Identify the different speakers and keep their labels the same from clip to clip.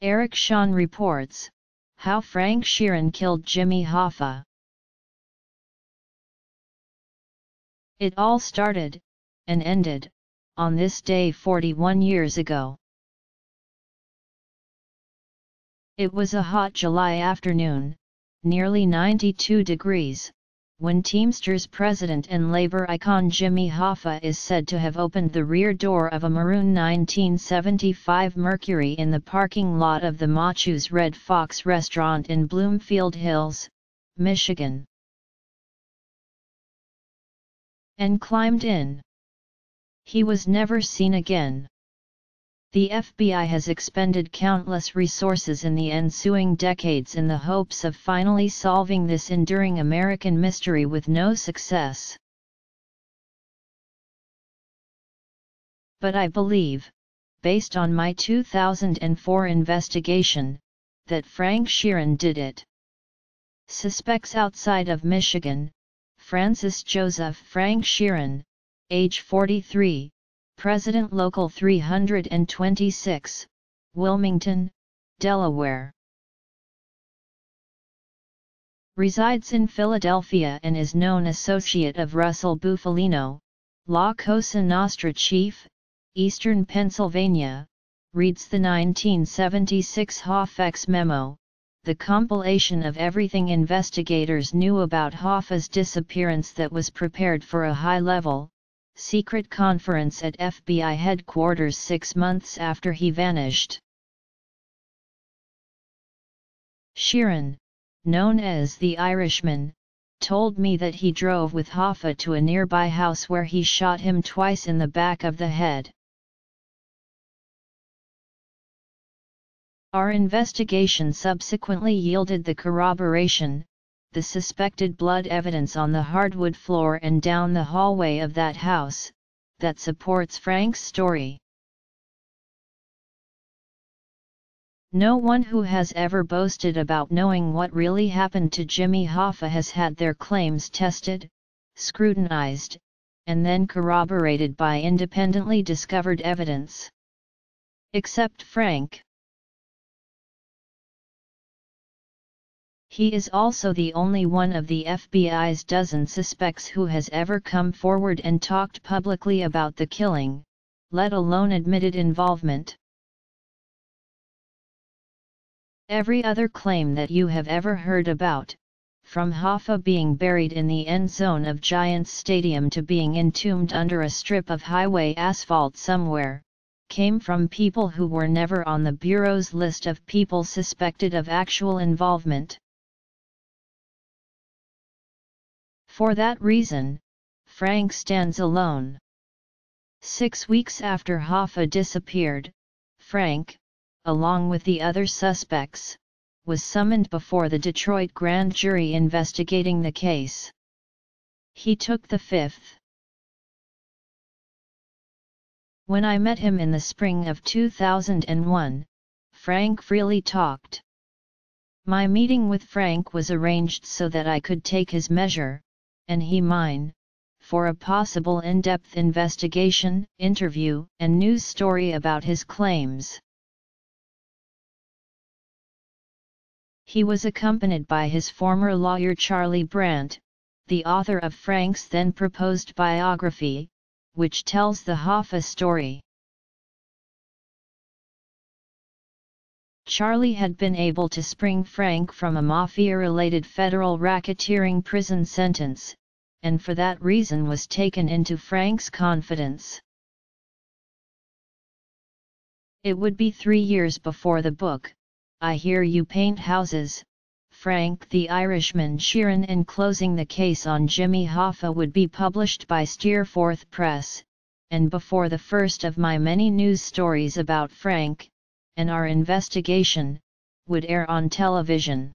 Speaker 1: Shawn Reports, How Frank Sheeran Killed Jimmy Hoffa. It all started, and ended, on this day 41 years ago. It was a hot July afternoon, nearly 92 degrees, when Teamsters president and labor icon Jimmy Hoffa is said to have opened the rear door of a maroon 1975 Mercury in the parking lot of the Machus Red Fox restaurant in Bloomfield Hills, Michigan, and climbed in. He was never seen again. The FBI has expended countless resources in the ensuing decades in the hopes of finally solving this enduring American mystery with no success. But I believe, based on my 2004 investigation, that Frank Sheeran did it. Suspects outside of Michigan: Francis Joseph Frank Sheeran, age 43, President Local 326, Wilmington, Delaware. Resides in Philadelphia and is known associate of Russel Bufalino, La Cosa Nostra Chief, Eastern Pennsylvania. Reads the 1976 HOFFEX memo, the compilation of everything investigators knew about Hoffa's disappearance that was prepared for a high-level, secret conference at FBI headquarters 6 months after he vanished. Sheeran, known as the Irishman, told me that he drove with Hoffa to a nearby house where he shot him twice in the back of the head. Our investigation subsequently yielded the corroboration, the suspected blood evidence on the hardwood floor and down the hallway of that house, that supports Frank's story. No one who has ever boasted about knowing what really happened to Jimmy Hoffa has had their claims tested, scrutinized, and then corroborated by independently discovered evidence. Except Frank. He is also the only one of the FBI's dozen suspects who has ever come forward and talked publicly about the killing, let alone admitted involvement. Every other claim that you have ever heard about, from Hoffa being buried in the end zone of Giants Stadium to being entombed under a strip of highway asphalt somewhere, came from people who were never on the Bureau's list of people suspected of actual involvement. For that reason, Frank stands alone. 6 weeks after Hoffa disappeared, Frank, along with the other suspects, was summoned before the Detroit grand jury investigating the case. He took the fifth. When I met him in the spring of 2001, Frank freely talked. My meeting with Frank was arranged so that I could take his measure, and he mine, for a possible in-depth investigation, interview, and news story about his claims. He was accompanied by his former lawyer Charlie Brandt, the author of Frank's then proposed biography, which tells the Hoffa story. Charlie had been able to spring Frank from a Mafia-related federal racketeering prison sentence, and for that reason was taken into Frank's confidence. It would be 3 years before the book, I Hear You Paint Houses, Frank the Irishman Sheeran enclosing the case on Jimmy Hoffa would be published by Steerforth Press, and before the first of my many news stories about Frank, and our investigation, would air on television.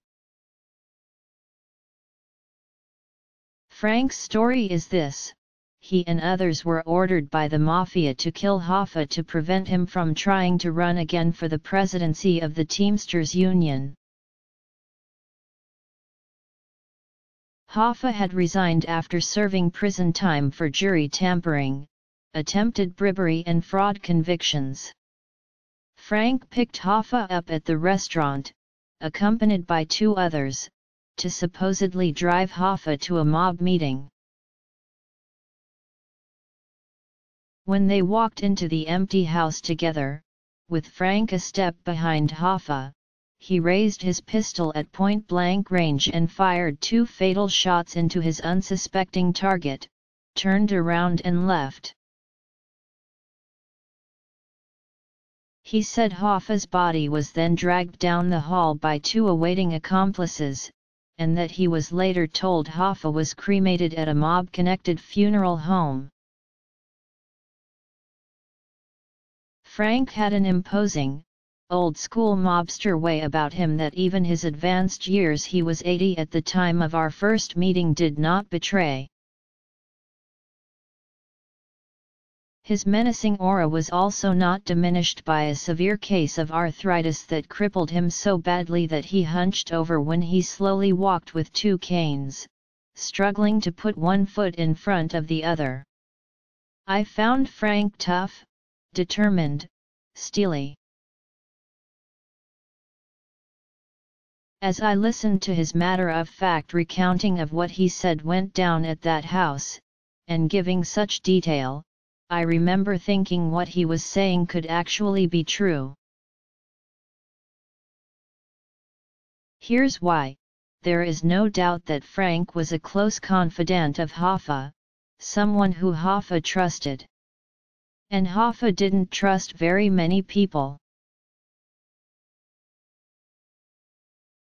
Speaker 1: Frank's story is this: he and others were ordered by the Mafia to kill Hoffa to prevent him from trying to run again for the presidency of the Teamsters Union. Hoffa had resigned after serving prison time for jury tampering, attempted bribery and fraud convictions. Frank picked Hoffa up at the restaurant, accompanied by two others, to supposedly drive Hoffa to a mob meeting. When they walked into the empty house together, with Frank a step behind Hoffa, he raised his pistol at point-blank range and fired two fatal shots into his unsuspecting target, turned around and left. He said Hoffa's body was then dragged down the hall by two awaiting accomplices, and that he was later told Hoffa was cremated at a mob-connected funeral home. Frank had an imposing, old-school mobster way about him that even his advanced years, he was 80 at the time of our first meeting, did not betray. His menacing aura was also not diminished by a severe case of arthritis that crippled him so badly that he hunched over when he slowly walked with two canes, struggling to put one foot in front of the other. I found Frank tough, determined, steely. As I listened to his matter-of-fact recounting of what he said went down at that house, and giving such detail, I remember thinking what he was saying could actually be true. Here's why: there is no doubt that Frank was a close confidant of Hoffa, someone who Hoffa trusted. And Hoffa didn't trust very many people.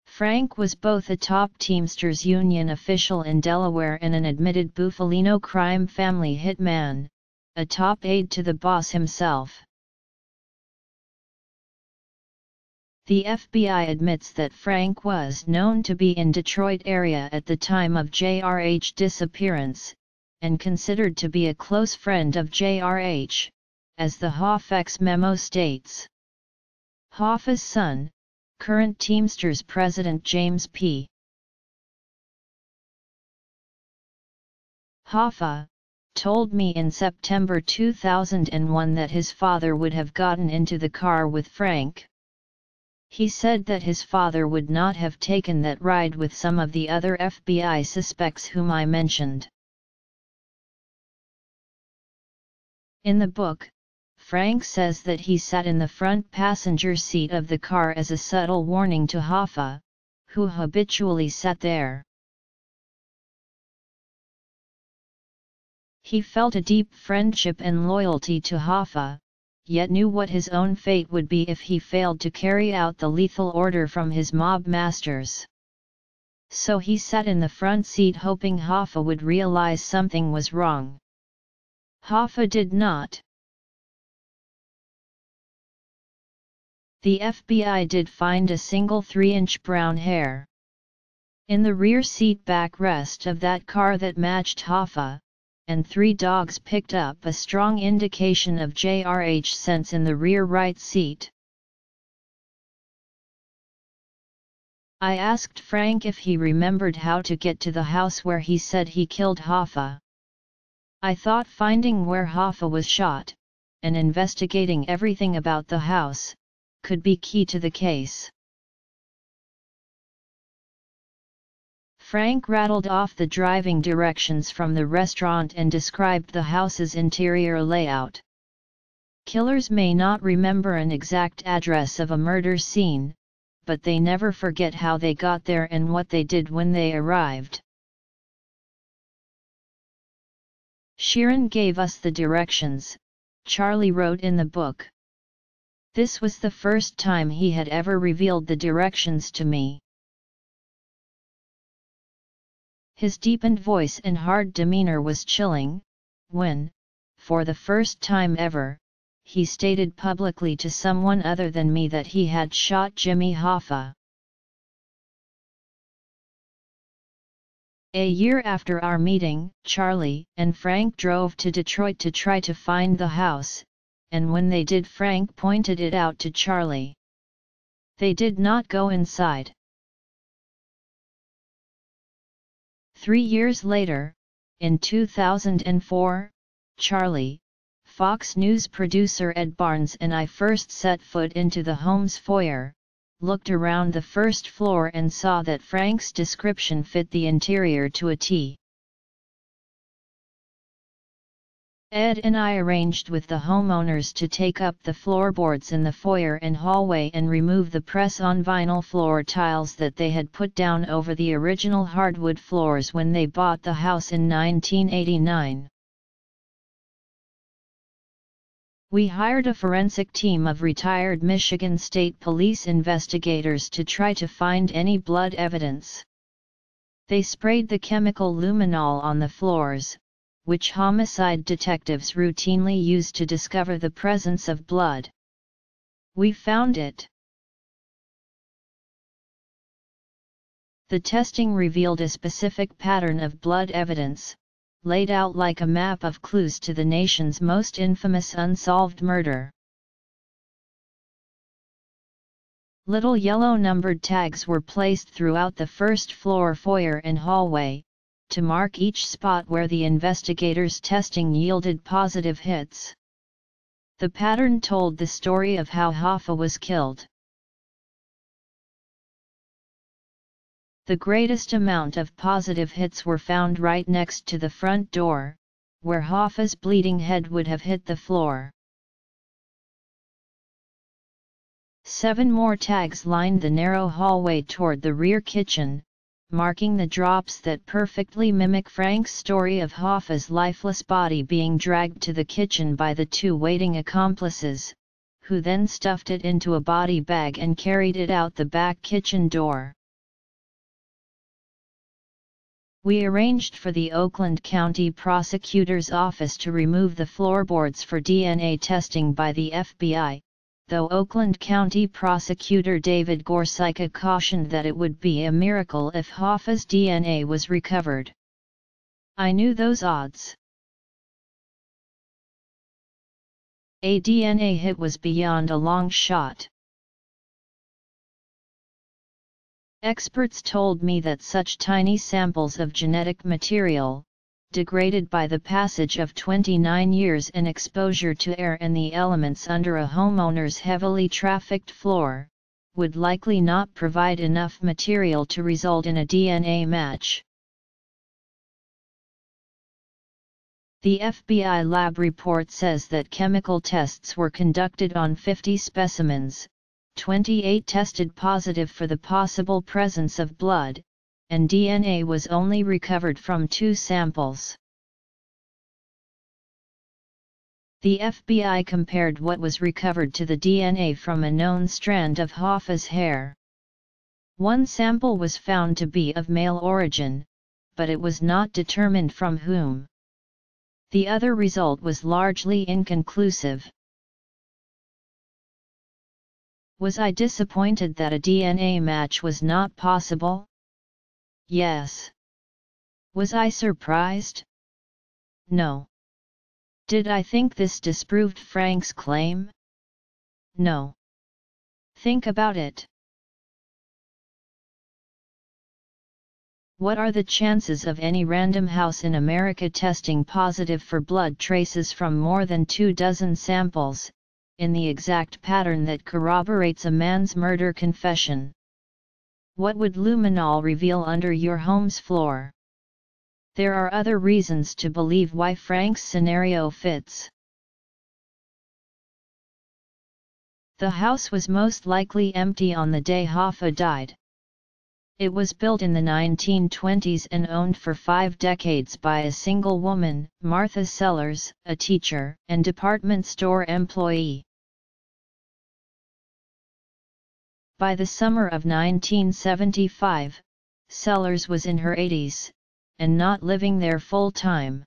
Speaker 1: Frank was both a top Teamsters Union official in Delaware and an admitted Bufalino crime family hitman, a top aide to the boss himself. The FBI admits that Frank was known to be in Detroit area at the time of JRH disappearance, and considered to be a close friend of JRH, as the HOFFEX memo states. Hoffa's son, current Teamsters President James P. Hoffa, told me in September 2001 that his father would have gotten into the car with Frank. He said that his father would not have taken that ride with some of the other FBI suspects whom I mentioned. In the book, Frank says that he sat in the front passenger seat of the car as a subtle warning to Hoffa, who habitually sat there. He felt a deep friendship and loyalty to Hoffa, yet knew what his own fate would be if he failed to carry out the lethal order from his mob masters. So he sat in the front seat hoping Hoffa would realize something was wrong. Hoffa did not. The FBI did find a single 3-inch brown hair in the rear seat backrest of that car that matched Hoffa, and 3 dogs picked up a strong indication of JRH scents in the rear right seat. I asked Frank if he remembered how to get to the house where he said he killed Hoffa. I thought finding where Hoffa was shot, and investigating everything about the house, could be key to the case. Frank rattled off the driving directions from the restaurant and described the house's interior layout. Killers may not remember an exact address of a murder scene, but they never forget how they got there and what they did when they arrived. Sheeran gave us the directions, Charlie wrote in the book. This was the first time he had ever revealed the directions to me. His deepened voice and hard demeanor was chilling, when, for the first time ever, he stated publicly to someone other than me that he had shot Jimmy Hoffa. A year after our meeting, Charlie and Frank drove to Detroit to try to find the house, and when they did, Frank pointed it out to Charlie. They did not go inside. 3 years later, in 2004, Charlie, Fox News producer Ed Barnes and I first set foot into the home's foyer, looked around the first floor and saw that Frank's description fit the interior to a T. Ed and I arranged with the homeowners to take up the floorboards in the foyer and hallway and remove the press-on vinyl floor tiles that they had put down over the original hardwood floors when they bought the house in 1989. We hired a forensic team of retired Michigan State Police investigators to try to find any blood evidence. They sprayed the chemical luminol on the floors, which homicide detectives routinely use to discover the presence of blood. We found it. The testing revealed a specific pattern of blood evidence, laid out like a map of clues to the nation's most infamous unsolved murder. Little yellow numbered tags were placed throughout the first floor foyer and hallway, to mark each spot where the investigators' testing yielded positive hits. The pattern told the story of how Hoffa was killed. The greatest amount of positive hits were found right next to the front door, where Hoffa's bleeding head would have hit the floor. 7 more tags lined the narrow hallway toward the rear kitchen, marking the drops that perfectly mimic Frank's story of Hoffa's lifeless body being dragged to the kitchen by the 2 waiting accomplices, who then stuffed it into a body bag and carried it out the back kitchen door. We arranged for the Oakland County Prosecutor's Office to remove the floorboards for DNA testing by the FBI, though Oakland County Prosecutor David Gorsyka cautioned that it would be a miracle if Hoffa's DNA was recovered. I knew those odds. A DNA hit was beyond a long shot. Experts told me that such tiny samples of genetic material, degraded by the passage of 29 years and exposure to air and the elements under a homeowner's heavily trafficked floor, would likely not provide enough material to result in a DNA match. The FBI lab report says that chemical tests were conducted on 50 specimens, 28 tested positive for the possible presence of blood, and DNA was only recovered from 2 samples. The FBI compared what was recovered to the DNA from a known strand of Hoffa's hair. 1 sample was found to be of male origin, but it was not determined from whom. The other result was largely inconclusive. Was I disappointed that a DNA match was not possible? Yes. Was I surprised? No. Did I think this disproved Frank's claim? No. Think about it. What are the chances of any random house in America testing positive for blood traces from more than 24 samples, in the exact pattern that corroborates a man's murder confession? What would luminol reveal under your home's floor? There are other reasons to believe why Frank's scenario fits. The house was most likely empty on the day Hoffa died. It was built in the 1920s and owned for 5 decades by a single woman, Martha Sellers, a teacher and department store employee. By the summer of 1975, Sellers was in her 80s, and not living there full-time.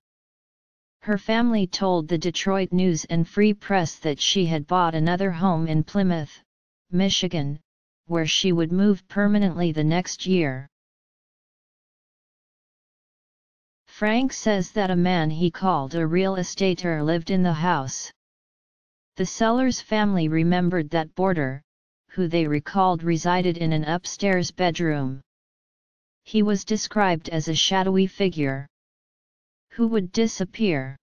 Speaker 1: Her family told the Detroit News and Free Press that she had bought another home in Plymouth, Michigan, where she would move permanently the next year. Frank says that a man he called a real estater lived in the house. The Sellers family remembered that boarder, who they recalled resided in an upstairs bedroom. He was described as a shadowy figure who would disappear.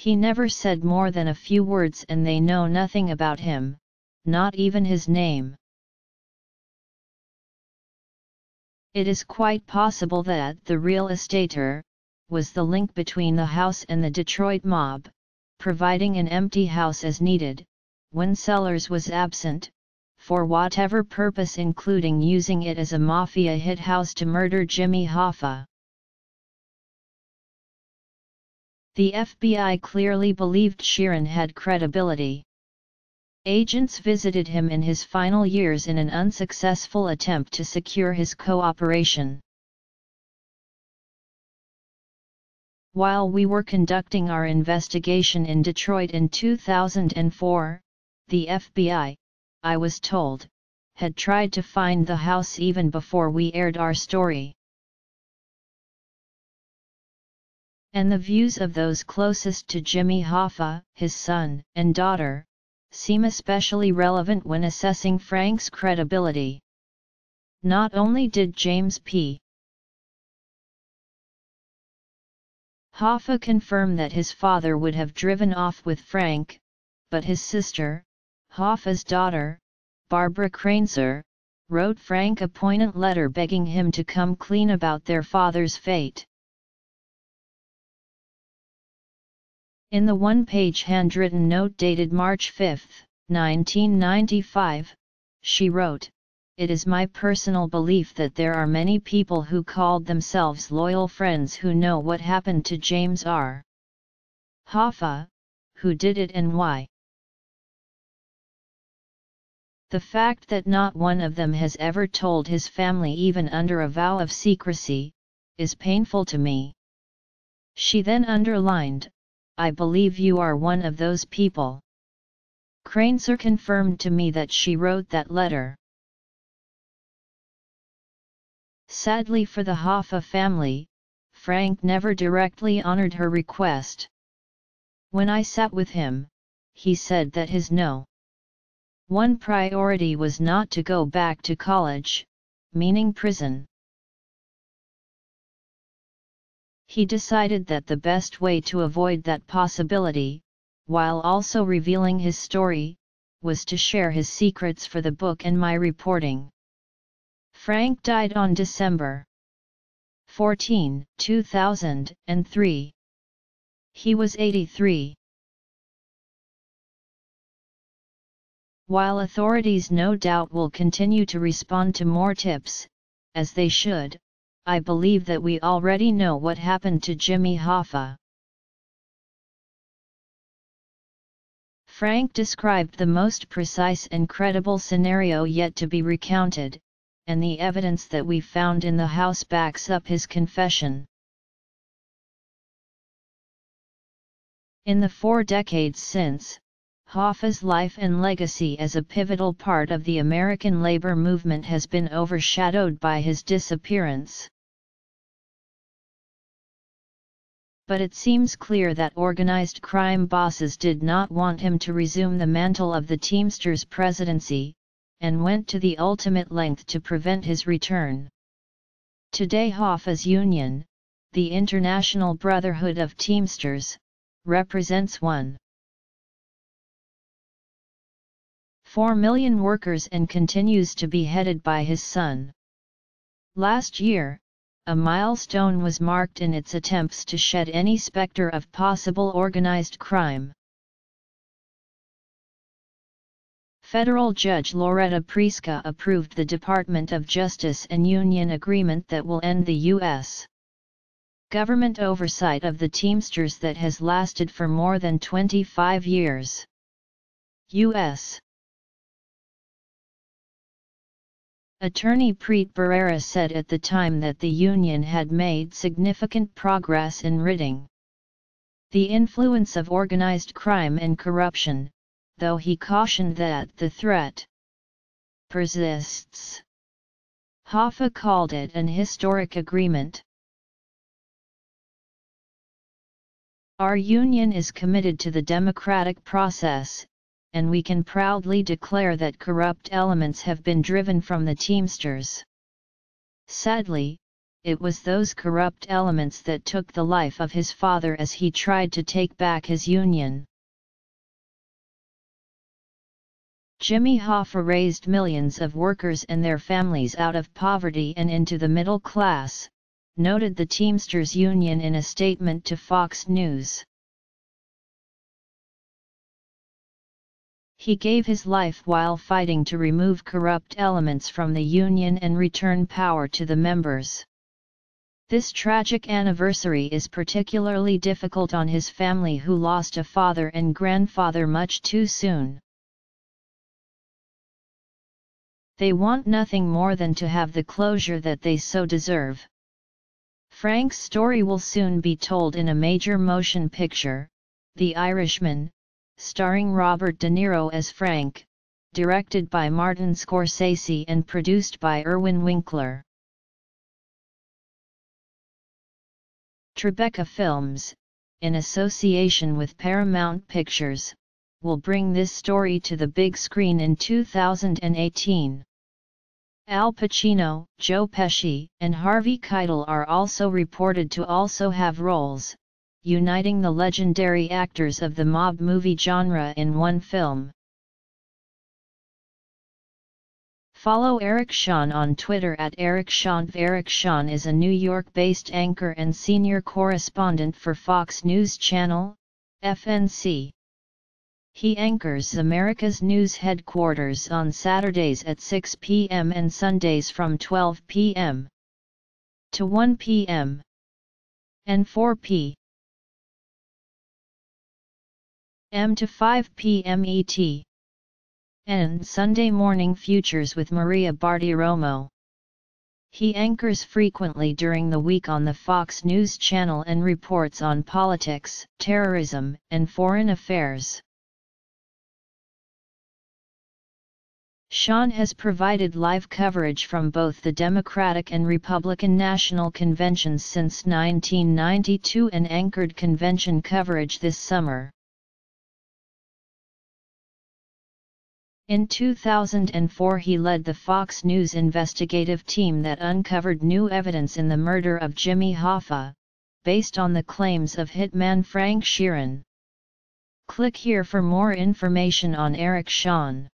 Speaker 1: He never said more than a few words and they know nothing about him, not even his name. It is quite possible that the real estater was the link between the house and the Detroit mob, providing an empty house as needed, when Sellers was absent, for whatever purpose, including using it as a mafia hit house to murder Jimmy Hoffa. The FBI clearly believed Sheeran had credibility. Agents visited him in his final years in an unsuccessful attempt to secure his cooperation. While we were conducting our investigation in Detroit in 2004, the FBI, I was told, had tried to find the house even before we aired our story. And the views of those closest to Jimmy Hoffa, his son and daughter, seem especially relevant when assessing Frank's credibility. Not only did James P. Hoffa confirm that his father would have driven off with Frank, but his sister, Hoffa's daughter, Barbara Craneser, wrote Frank a poignant letter begging him to come clean about their father's fate. In the one-page handwritten note dated March 5, 1995, she wrote, "It is my personal belief that there are many people who called themselves loyal friends who know what happened to James R. Hoffa, who did it and why. The fact that not one of them has ever told his family even under a vow of secrecy, is painful to me." She then underlined, "I believe you are one of those people." Craneser confirmed to me that she wrote that letter. Sadly for the Hoffa family, Frank never directly honored her request. When I sat with him, he said that his one priority was not to go back to college, meaning prison. He decided that the best way to avoid that possibility, while also revealing his story, was to share his secrets for the book and my reporting. Frank died on December 14, 2003. He was 83. While authorities no doubt will continue to respond to more tips, as they should, I believe that we already know what happened to Jimmy Hoffa. Frank described the most precise and credible scenario yet to be recounted, and the evidence that we found in the house backs up his confession. In the 4 decades since, Hoffa's life and legacy as a pivotal part of the American labor movement has been overshadowed by his disappearance. But it seems clear that organized crime bosses did not want him to resume the mantle of the Teamsters presidency, and went to the ultimate length to prevent his return. Today Hoffa's union, the International Brotherhood of Teamsters, represents 1.4 million workers and continues to be headed by his son. Last year, a milestone was marked in its attempts to shed any specter of possible organized crime. Federal Judge Loretta Preska approved the Department of Justice and Union agreement that will end the U.S. government oversight of the Teamsters that has lasted for more than 25 years. U.S. Attorney Preet Bharara said at the time that the union had made significant progress in ridding the influence of organized crime and corruption, though he cautioned that the threat persists. Hoffa called it an historic agreement. "Our union is committed to the democratic process, and we can proudly declare that corrupt elements have been driven from the Teamsters. Sadly, it was those corrupt elements that took the life of his father as he tried to take back his union. Jimmy Hoffa raised millions of workers and their families out of poverty and into the middle class, noted the Teamsters Union in a statement to Fox News. He gave his life while fighting to remove corrupt elements from the union and return power to the members. This tragic anniversary is particularly difficult on his family, who lost a father and grandfather much too soon. They want nothing more than to have the closure that they so deserve. Frank's story will soon be told in a major motion picture, The Irishman, starring Robert De Niro as Frank, directed by Martin Scorsese and produced by Irwin Winkler. Tribeca Films, in association with Paramount Pictures, will bring this story to the big screen in 2018. Al Pacino, Joe Pesci, and Harvey Keitel are also reported to also have roles, uniting the legendary actors of the mob movie genre in one film. Follow Eric Shawn on Twitter at Eric Shawn. Eric Shawn is a New York-based anchor and senior correspondent for Fox News Channel, FNC. He anchors America's News Headquarters on Saturdays at 6 p.m. and Sundays from 12 p.m. to 1 p.m. and 4 p.m. to 5 p.m. ET. and Sunday Morning Futures with Maria Bartiromo. He anchors frequently during the week on the Fox News Channel and reports on politics, terrorism, and foreign affairs. Shawn has provided live coverage from both the Democratic and Republican national conventions since 1992 and anchored convention coverage this summer. In 2004 he led the Fox News investigative team that uncovered new evidence in the murder of Jimmy Hoffa, based on the claims of hitman Frank Sheeran. Click here for more information on Eric Shawn.